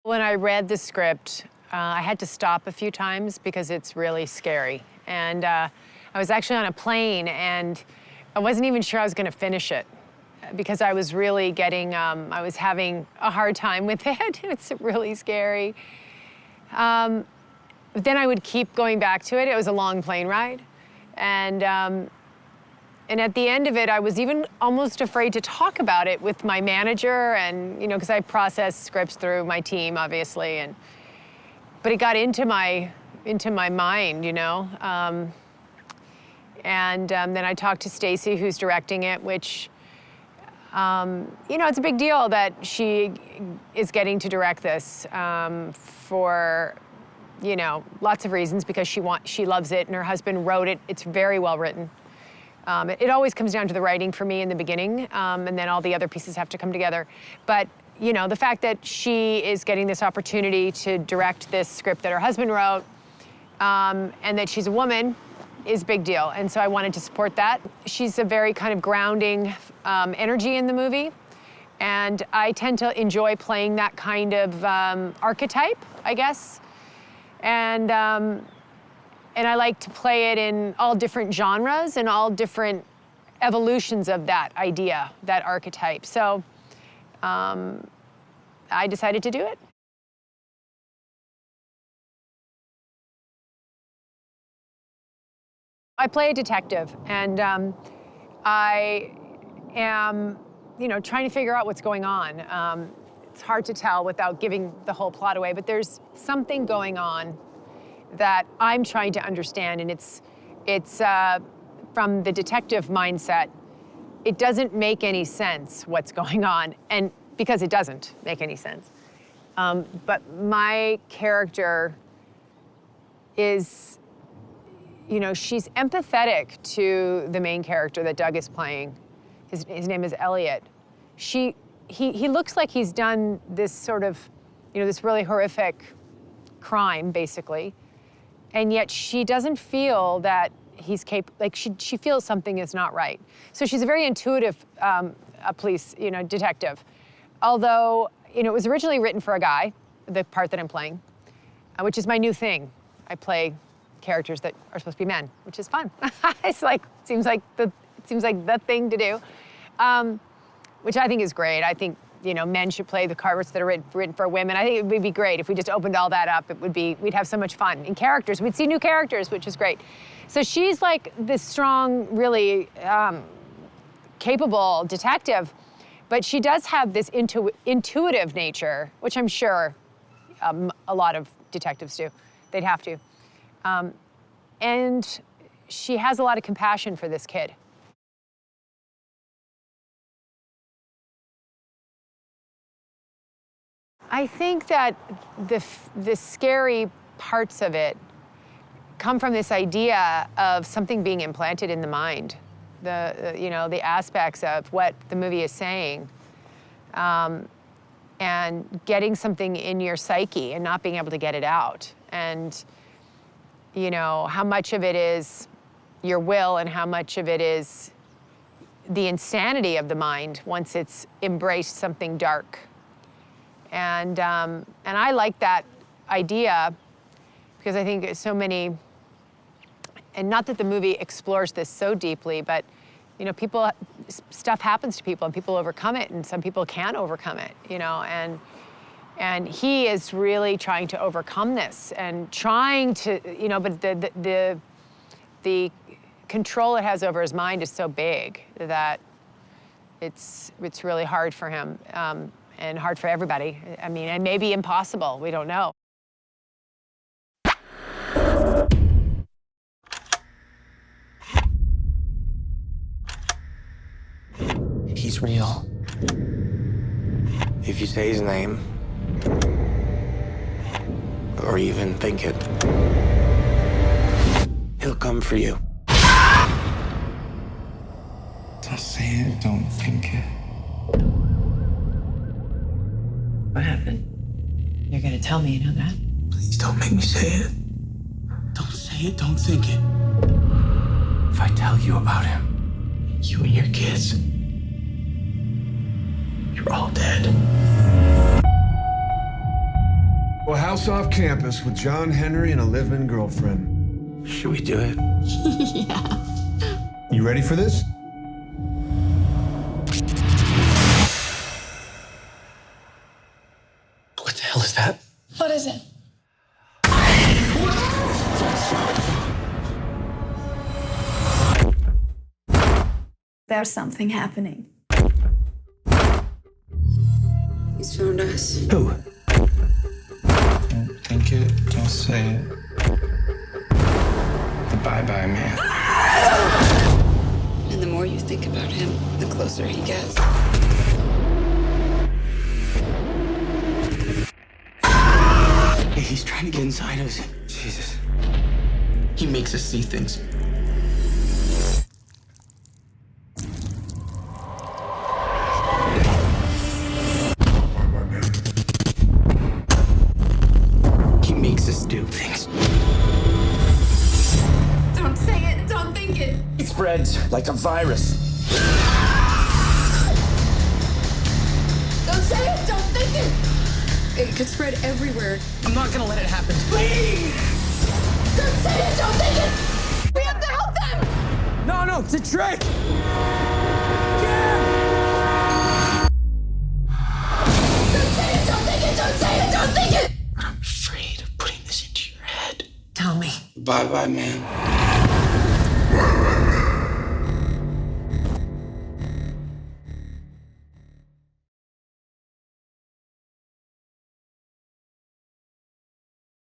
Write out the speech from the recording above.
When I read the script, I had to stop a few times because it's really scary. And I was actually on a plane, and I wasn't even sure I was going to finish it because I was really getting, I was having a hard time with it. It's really scary. But then I would keep going back to it. It was a long plane ride. And at the end of it, I was even almost afraid to talk about it with my manager, and you know, because I process scripts through my team, obviously, but it got into my mind, you know. Then I talked to Stacy, who's directing it, which, you know, it's a big deal that she is getting to direct this for, you know, lots of reasons, because she loves it, and her husband wrote it. It's very well written. It always comes down to the writing for me in the beginning, and then all the other pieces have to come together. But, you know, the fact that she is getting this opportunity to direct this script that her husband wrote, and that she's a woman, is a big deal. And so I wanted to support that. She's a very kind of grounding energy in the movie, and I tend to enjoy playing that kind of archetype, I guess. And I like to play it in all different genres and all different evolutions of that idea, that archetype. So I decided to do it. I play a detective, and I am, you know, trying to figure out what's going on. It's hard to tell without giving the whole plot away, but there's something going on that I'm trying to understand, and it's from the detective mindset. It doesn't make any sense what's going on, and because it doesn't make any sense. But my character is, you know, she's empathetic to the main character that Doug is playing. His name is Elliot. He looks like he's done this sort of, you know, this really horrific crime, basically. And yet she doesn't feel that he's capable, like she feels something is not right. So she's a very intuitive police, you know, detective. Although, you know, it was originally written for a guy, the part that I'm playing, which is my new thing. I play characters that are supposed to be men, which is fun. It's like, it seems like the thing to do, which I think is great. I think, you know, men should play the parts that are written for women. I think it would be great if we just opened all that up. We'd have so much fun. In characters, we'd see new characters, which is great. So she's like this strong, really capable detective, but she does have this intuitive nature, which I'm sure a lot of detectives do. They'd have to. And she has a lot of compassion for this kid. I think that the scary parts of it come from this idea of something being implanted in the mind, you know, the aspects of what the movie is saying, and getting something in your psyche and not being able to get it out, and you know, how much of it is your will and how much of it is the insanity of the mind once it's embraced something dark. And I like that idea because I think so many, and not that the movie explores this so deeply, but you know, stuff happens to people and people overcome it, and some people can't overcome it, you know, and he is really trying to overcome this and trying to, you know, but the control it has over his mind is so big that it's really hard for him. And hard for everybody. I mean, and maybe impossible, we don't know. He's real. If you say his name, or even think it, he'll come for you. Don't say it, don't think it. What happened? You're gonna tell me, you know that? Please don't make me say it. Don't say it, don't think it. If I tell you about him, you and your kids, you're all dead. house off campus with John Henry and a live-in girlfriend. Should we do it? Yeah. You ready for this? What the hell is that? What is it? There's something happening. He's found us. Who? Don't think it, don't say it. The bye-bye man. And the more you think about him, the closer he gets. Hey, he's trying to get inside us. Jesus. He makes us see things. He makes us do things. Don't say it, don't think it. It spreads like a virus. Don't say it, don't think it. It could spread everywhere. I'm not gonna let it happen. Please! Don't say it, don't think it. We have to help them. No, it's a trick! Don't say it, don't think it, don't say it, don't think it. I'm afraid of putting this into your head. Tell me. Bye-bye man.